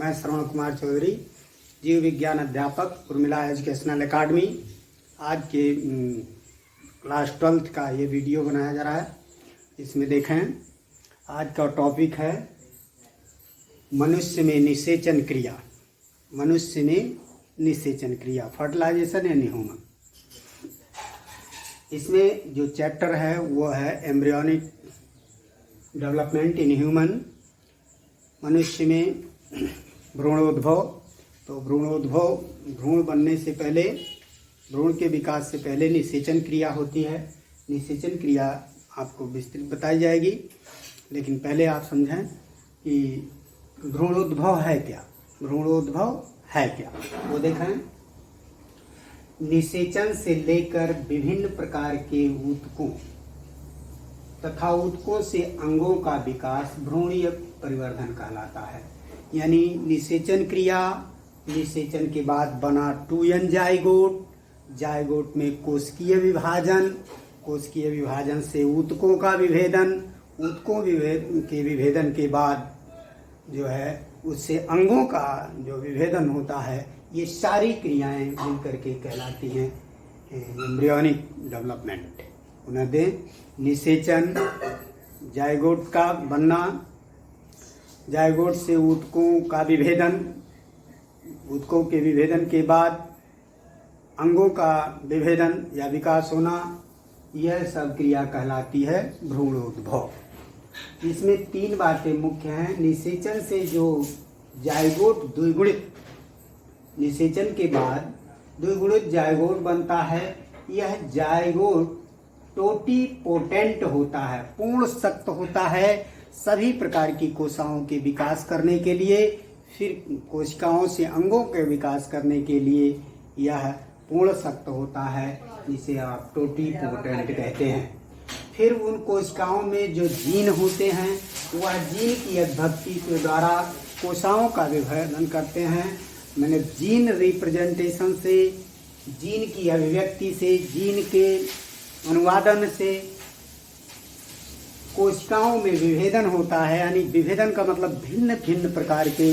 मैं श्रवण कुमार चौधरी, जीव विज्ञान अध्यापक, उर्मिला एजुकेशनल एकेडमी। आज के क्लास 12th का ये वीडियो बनाया जा रहा है। इसमें देखें, आज का टॉपिक है मनुष्य में निषेचन क्रिया। मनुष्य में निषेचन क्रिया, फर्टिलाइजेशन या निहोमन। इसमें जो चैप्टर है वो है एम्ब्रियोनिक डेवलपमेंट इन ह्यूमन। मनुष्य में भ्रूणोद्भव। तो भ्रूणोद्भव, भ्रूण बनने से पहले, भ्रूण के विकास से पहले निषेचन क्रिया होती है। निषेचन क्रिया आपको विस्तृत बताई जाएगी, लेकिन पहले आप समझें कि भ्रूणोद्भव है क्या। भ्रूणोद्भव है क्या वो देखें। निषेचन से लेकर विभिन्न प्रकार के ऊतकों तथा ऊतकों से अंगों का विकास भ्रूणीय परिवर्धन कहलाता है। यानी निषेचन क्रिया, निषेचन के बाद बना 2n जाइगोट, जाइगोट में कोशिकीय विभाजन, कोशिकीय विभाजन से ऊतकों का विभेदन, ऊतकों के विभेदन के बाद जो है उससे अंगों का जो विभेदन होता है, ये सारी क्रियाएं मिलकर के कहलाती हैं एम्ब्रियोनिक डेवलपमेंट। उन्हें दें निषेचन, जाइगोट का बनना, जाइगोट से ऊतकों का विभेदन, ऊतकों के विभेदन के बाद अंगों का विभेदन या विकास होना, यह सब क्रिया कहलाती है भ्रूणोद्भव। इसमें 3 बातें मुख्य हैं। निषेचन से जो जाइगोट द्विगुणित, निषेचन के बाद द्विगुणित जाइगोट बनता है, यह जाइगोट टोटीपोटेंट होता है, पूर्ण शक्त होता है सभी प्रकार की कोशिकाओं के विकास करने के लिए। फिर कोशिकाओं से अंगों के विकास करने के लिए यह पूर्ण शक्त होता है, जिसे आप टोटीपोटेंट कहते हैं। फिर उन कोशिकाओं में जो जीन होते हैं, वह जीन की अभिव्यक्ति के द्वारा कोशिकाओं का विभाजन करते हैं। मैंने जीन रिप्रेजेंटेशन से, जीन की अभिव्यक्ति से, जीन के अनुवादन से कोशिकाओं में विभेदन होता है। यानी विभेदन का मतलब भिन्न भिन्न प्रकार के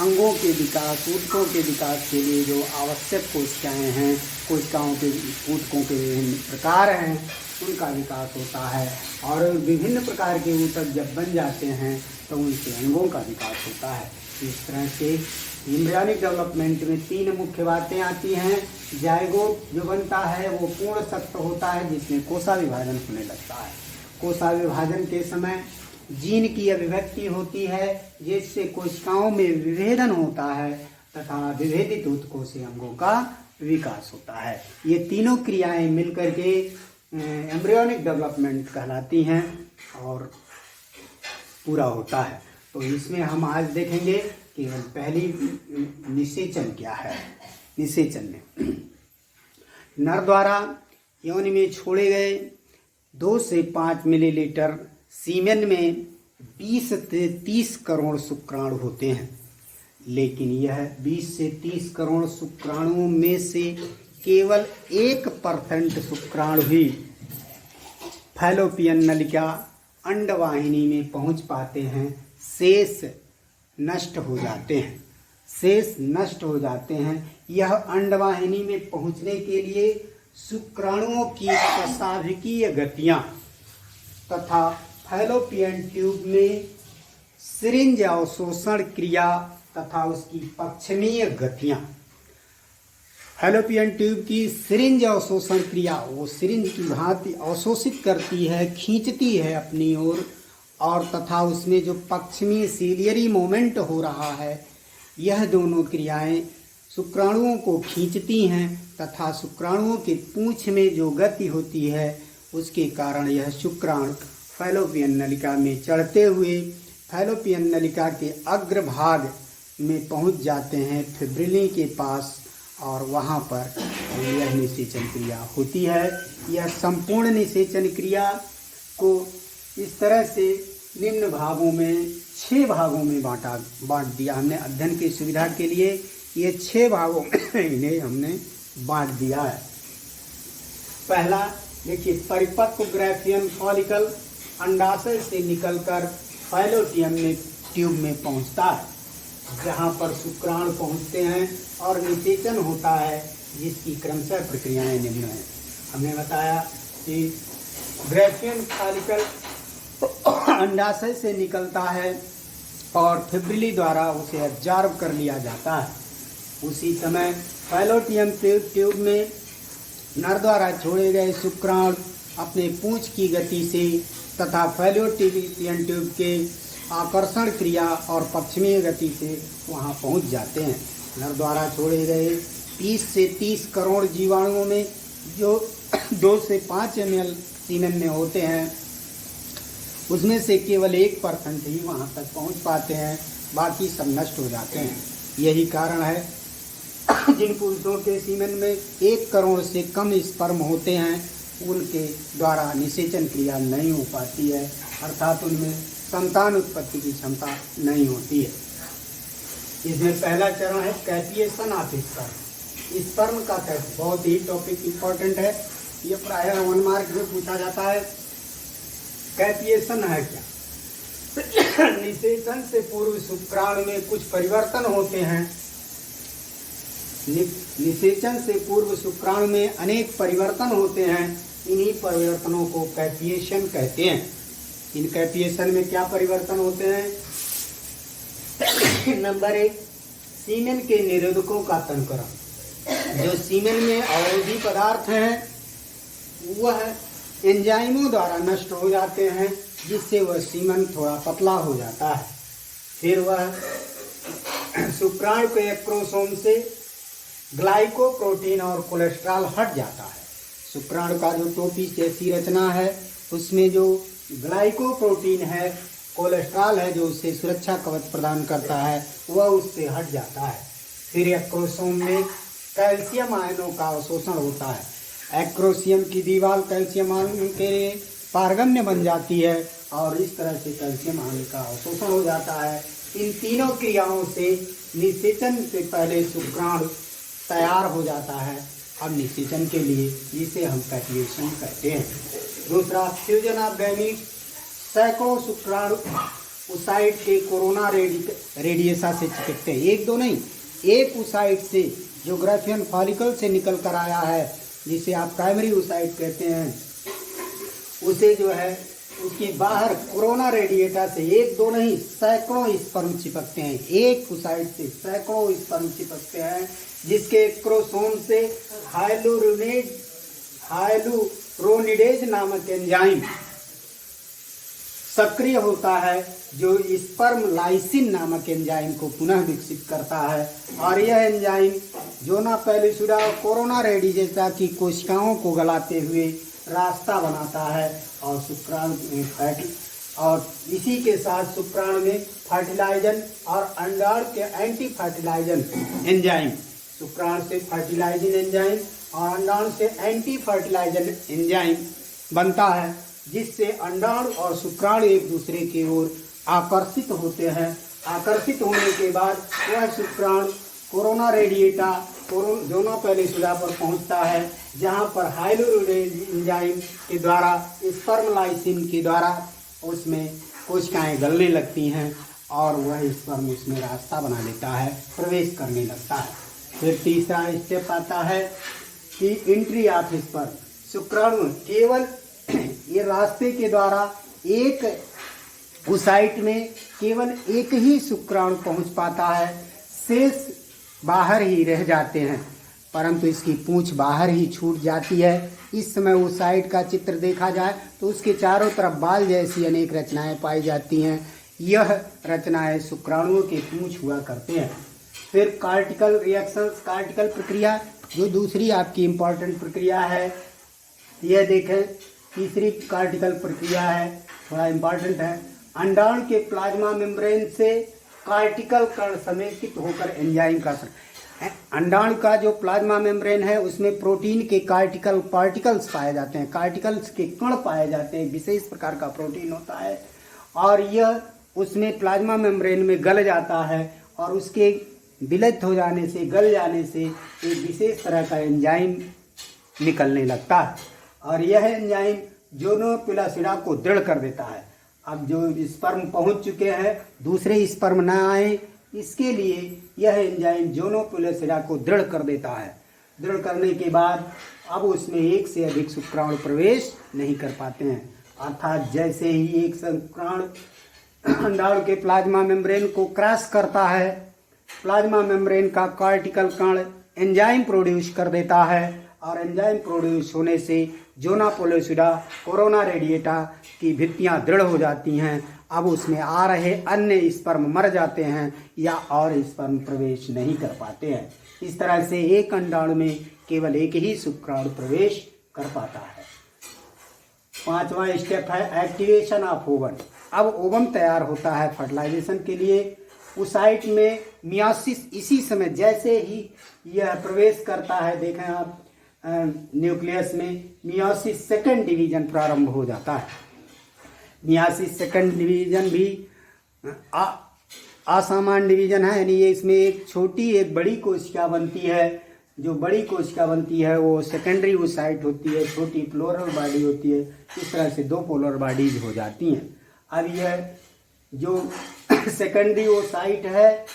अंगों के विकास, ऊतकों के विकास के लिए जो आवश्यक कोशिकाएं हैं, कोशिकाओं के ऊतकों के विभिन्न प्रकार हैं, उनका विकास होता है। और विभिन्न प्रकार के ऊतक जब बन जाते हैं तो उनके अंगों का विकास होता है। इस तरह से एम्ब्रियोनिक डेवलपमेंट में 3 मुख्य बातें आती हैं। जाइगोट जो बनता है वो पूर्ण शक्त होता है, जिसमें कोशा विभाजन होने लगता है। कोशा विभाजन के समय जीन की अभिव्यक्ति होती है, जिससे कोशिकाओं में विभेदन होता है तथा विभेदित ऊतकों से अंगों का विकास होता है। ये तीनों क्रियाएं मिलकर के एम्ब्रियोनिक डेवलपमेंट कहलाती हैं और पूरा होता है। तो इसमें हम आज देखेंगे केवल पहली निषेचन क्या है। निषेचन में नर द्वारा योनि में छोड़े गए 2 से 5 मिलीलीटर सीमेन में 20 से 30 करोड़ शुक्राणु होते हैं, लेकिन यह 20 से 30 करोड़ शुक्राणुओं में से केवल 1% शुक्राणु ही फैलोपियन नलिका अंडवाहिनी में पहुंच पाते हैं। शेष नष्ट हो जाते हैं, शेष नष्ट हो जाते हैं। यह अंडवाहिनी में पहुंचने के लिए शुक्राणुओं की प्रसाभिकीय गतियां तथा फैलोपियन ट्यूब में सिरिंज अवशोषण क्रिया तथा उसकी पश्चिमीय गतियां। फैलोपियन ट्यूब की सिरिंज अवशोषण क्रिया, वो सिरिंज की भांति अवशोषित करती है, खींचती है अपनी ओर, और तथा उसमें जो पश्चिमी सीलियरी मोमेंट हो रहा है, यह दोनों क्रियाएं शुक्राणुओं को खींचती हैं तथा शुक्राणुओं के पूंछ में जो गति होती है, उसके कारण यह शुक्राणु फैलोपियन नलिका में चढ़ते हुए फैलोपियन नलिका के अग्रभाग में पहुंच जाते हैं, फिब्रिली के पास, और वहां पर यह निषेचन क्रिया होती है। यह संपूर्ण निषेचन क्रिया को इस तरह से निम्न भागों में 6 भागों में बांट दिया हमने। अध्ययन की सुविधा के लिए ये 6 भागों में इन्हें हमने बांट दिया है। पहला देखिए, परिपक्व ग्राफियन फॉलिकल अंडाशय से निकलकर फैलोपियन ट्यूब में पहुंचता है। जहाँ पर शुक्राणु पहुँचते हैं और निषेचन होता है, जिसकी क्रमशः प्रक्रियाएं निम्न हैं। हमने बताया कि ग्रेफियन फॉलिकल अंडाशय से निकलता है और फिब्रिली द्वारा उसे एब्जॉर्ब कर लिया जाता है। उसी समय फैलोपियन ट्यूब में नर द्वारा छोड़े गए शुक्राणु अपने पूंछ की गति से तथा फैलोपियन ट्यूब के आकर्षण क्रिया और पश्चिमी गति से वहां पहुंच जाते हैं। नर द्वारा छोड़े गए 20 से 30 करोड़ जीवाणुओं में जो 2 से 5 ml सीमेन में होते हैं, उसमें से केवल 1% ही वहां तक पहुंच पाते हैं, बाकी सब नष्ट हो जाते हैं। यही कारण है जिन पुरुषों के सीमेन में 1 करोड़ से कम स्पर्म होते हैं, उनके द्वारा निषेचन क्रिया नहीं हो पाती है, अर्थात उनमें संतान उत्पत्ति की क्षमता नहीं होती है। इसमें पहला चरण है कैपिएशन ऑफ स्पर्म। स्पर्म का कैप बहुत ही टॉपिक इम्पोर्टेंट है, ये प्रायः 1 मार्क में पूछा जाता है। कैपिएशन है क्या? निषेचन से पूर्व शुक्राणु में कुछ परिवर्तन होते हैं। निषेचन से पूर्व शुक्राणु में अनेक परिवर्तन होते हैं। इन्हीं परिवर्तनों को कैपिएशन कहते हैं। इन कैपिएशन में क्या परिवर्तन होते हैं? नंबर 1, सीमेन के निरोधकों का तनकरण। जो सीमेन में अवरोधी पदार्थ हैं वह एंजाइमों द्वारा नष्ट हो जाते हैं, जिससे वह सीमेन थोड़ा पतला हो जाता है। फिर वह शुक्राणु के एक्रोसोम से ग्लाइकोप्रोटीन और कोलेस्ट्रॉल हट जाता है। शुक्राणु का जो टोपी जैसी रचना है, उसमें जो ग्लाइकोप्रोटीन है, कोलेस्ट्रॉल है जो उससे सुरक्षा कवच प्रदान करता है, वह उससे हट जाता है। फिर एक्रोसोम में कैल्शियम आयनों का अवशोषण होता है। एक्रोसियम की दीवार कैल्शियम आयन के पारगम्य बन जाती है और इस तरह से कैल्शियम आयन का अवशोषण हो जाता है। इन तीनों क्रियाओं से निषेचन से पहले शुक्राणु तैयार हो जाता है अब निषेचन के लिए, जिसे हम कैपिएशन कहते हैं। दूसरा, फ्यूजन ऑफ गैमीट। सैकड़ों शुक्राणु ओसाइट के कोरोना रेडियसा से चिपकते हैं। 1-2 नहीं, एक ओसाइट से जो ग्रेफियन फॉलिकल से निकल कर आया है, जिसे आप प्राइमरी ओसाइट कहते हैं, उसे जो है उसके बाहर कोरोना रेडिएटा से 1-2 नहीं सैकड़ों स्पर्म चिपकते हैं। एक ओसाइट से सैकड़ों स्पर्म चिपकते हैं, जिसके क्रोसोम से हाइलुरोनिडेज नामक एंजाइम सक्रिय होता है, जो स्पर्म लाइसिन नामक एंजाइम को पुनः विकसित करता है। और यह एंजाइम जोना पेलिसुरा और कोरोना रेडिएटा की कोशिकाओं को गलाते हुए रास्ता बनाता है और शुक्राणु में और इसी के साथ शुक्राणु में फर्टिलाइजन और अंडाणु के एंटी फर्टिलाइजन एंजाइम, शुक्राणु से फर्टिलाइजिंग एंजाइम और अंडाणु से एंटी फर्टिलाइजन एंजाइम बनता है, जिससे अंडाणु और शुक्राणु एक दूसरे की ओर आकर्षित होते हैं। आकर्षित होने के बाद वह शुक्राणु कोरोना रेडिएटा जोना पेलिसुरा पर पहुंचता है, जहां पर हाइलुरोनिडेज एंजाइम के द्वारा स्पर्म लाइसिन के द्वारा उसमें कोशिकाएं गलने लगती हैं और वह स्पर्म उसमें रास्ता बना लेता है, प्रवेश करने लगता है। फिर तीसरा स्टेप आता है कि एंट्री ऑफ स्पर्म। शुक्राणु केवल ये रास्ते के द्वारा एक ओसाइट में केवल एक ही शुक्राणु पहुंच पाता है, शेष बाहर ही रह जाते हैं, परंतु इसकी पूंछ बाहर ही छूट जाती है। इस समय ओसाइट का चित्र देखा जाए तो उसके चारों तरफ बाल जैसी अनेक रचनाएं पाई जाती हैं। यह रचनाएं शुक्राणुओं के पूंछ हुआ करते हैं। फिर कार्टिकल रिएक्शंस, कार्टिकल प्रक्रिया जो दूसरी आपकी इम्पोर्टेंट प्रक्रिया है, यह देखें तीसरी कार्टिकल प्रक्रिया है, थोड़ा इम्पोर्टेंट है। अंडाणु के प्लाज्मा मेम्ब्रेन से कार्टिकल कण समेकित होकर एंजाइम का अंडाणु का जो प्लाज्मा मेम्ब्रेन है उसमें प्रोटीन के कार्टिकल पार्टिकल्स पाए जाते हैं, कार्टिकल्स के कण पाए जाते हैं, विशेष प्रकार का प्रोटीन होता है और यह उसमें प्लाज्मा मेम्ब्रेन में गल जाता है और उसके विलय हो जाने से, गल जाने से एक विशेष तरह का एंजाइम निकलने लगता है और यह एंजाइम जोनो पेलिसुरा को दृढ़ कर देता है। अब जो स्पर्म पहुंच चुके हैं, दूसरे स्पर्म न आए, इसके लिए यह एंजाइम ज़ोनोपुलेसिडा को दृढ़ कर देता है। दृढ़ करने के बाद अब उसमें एक से अधिक शुक्राणु प्रवेश नहीं कर पाते हैं। अर्थात जैसे ही एक शुक्राणु अंडाणु के प्लाज्मा मेम्ब्रेन को क्रॉस करता है, प्लाज्मा मेम्ब्रेन का कॉर्टिकल कण एंजाइम प्रोड्यूस कर देता है और एंजाइम प्रोड्यूस होने से ज़ोनोपुलेसिडा कोरोना रेडिएटा की भित्तियां दृढ़ हो जाती हैं। अब उसमें आ रहे अन्य स्पर्म मर जाते हैं या और स्पर्म प्रवेश नहीं कर पाते हैं। इस तरह से एक अंडाणु में केवल एक ही शुक्राणु प्रवेश कर पाता है। 5वां स्टेप है एक्टिवेशन ऑफ ओवम। अब ओवम तैयार होता है फर्टिलाइजेशन के लिए। ओसाइट में मियासिस इसी समय जैसे ही यह प्रवेश करता है, देखें आप न्यूक्लियस में मियासिस सेकंड डिवीजन प्रारंभ हो जाता है। मियासिस सेकंड डिवीजन भी असामान्य डिवीजन है, यानी ये इसमें एक छोटी एक बड़ी कोशिका बनती है। जो बड़ी कोशिका बनती है वो सेकेंडरी ओसाइट होती है, छोटी पोलर बॉडी होती है। इस तरह से 2 पोलर बॉडीज हो जाती हैं। अब यह जो सेकेंडरी ओसाइट है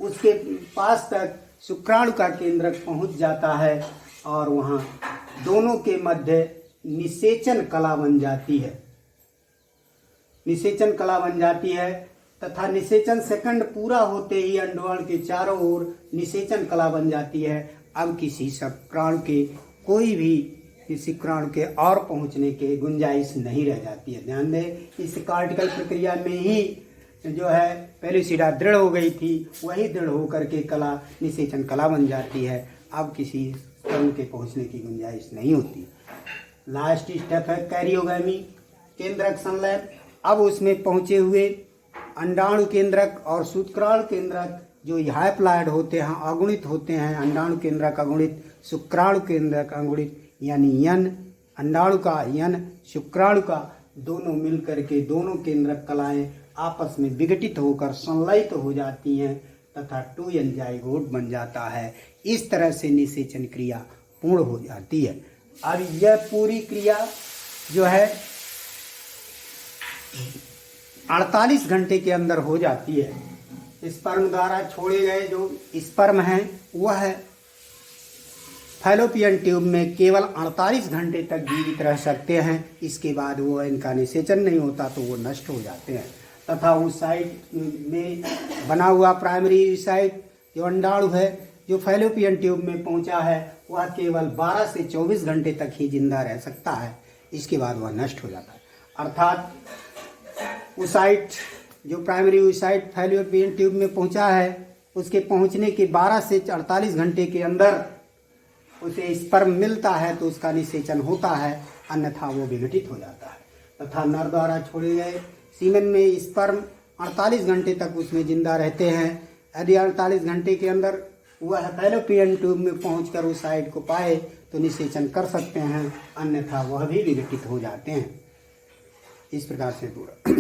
उसके पास तक शुक्राणु का केंद्रक पहुंच जाता है और वहां दोनों के मध्य निषेचन कला बन जाती है। निषेचन कला बन जाती है तथा निषेचन सेकंड पूरा होते ही अंडवाण के चारों ओर निषेचन कला बन जाती है। अब किसी शुक्राणु के कोई भी किसी शुक्राणु के और पहुंचने के गुंजाइश नहीं रह जाती है। ध्यान दें, इस कॉर्टिकल प्रक्रिया में ही जो है पेलिसिडा दृढ़ हो गई थी, वही दृढ़ होकर के कला निषेचन कला बन जाती है। अब किसी शुक्राणु के पहुंचने की गुंजाइश नहीं होती। लास्ट स्टेप है कैरियोगैमी, केंद्रक संलयन। अब उसमें पहुंचे हुए अंडाणु केंद्रक और शुक्राणु केंद्रक जो हाइप्लॉइड होते हैं, अगुणित होते हैं। अंडाणु केंद्रक अगुणित, शुक्राणु केंद्रक अगुणित, यानी यन अंडाणु का, यन शुक्राणु का, दोनों मिलकर के दोनों केंद्रक कलाएं आपस में विघटित होकर संलयित हो जाती हैं तथा 2n जाइगोट बन जाता है। इस तरह से निषेचन क्रिया पूर्ण हो जाती है। अब यह पूरी क्रिया जो है 48 घंटे के अंदर हो जाती है। स्पर्म द्वारा छोड़े गए जो स्पर्म हैं वह फैलोपियन ट्यूब में केवल 48 घंटे तक जीवित रह सकते हैं। इसके बाद वो इनका निषेचन नहीं होता तो वो नष्ट हो जाते हैं तथा उस साइट में बना हुआ प्राइमरी साइट जो अंडाणु है जो फैलोपियन ट्यूब में पहुंचा है वह केवल 12 से 24 घंटे तक ही जिंदा रह सकता है। इसके बाद वह नष्ट हो जाता है। अर्थात ओसाइट जो प्राइमरी ओसाइट फैलोपियन ट्यूब में पहुंचा है उसके पहुंचने के 12 से 48 घंटे के अंदर उसे स्पर्म मिलता है तो उसका निषेचन होता है, अन्यथा वो विघटित हो जाता है। तथा नर द्वारा छोड़े गए सीमेन में स्पर्म 48 घंटे तक उसमें जिंदा रहते हैं। यदि 48 घंटे के अंदर वह फैलोपियन ट्यूब में पहुंचकर उस साइट को पाए तो निषेचन कर सकते हैं, अन्यथा वह भी विघटित हो जाते हैं। इस प्रकार से पूरा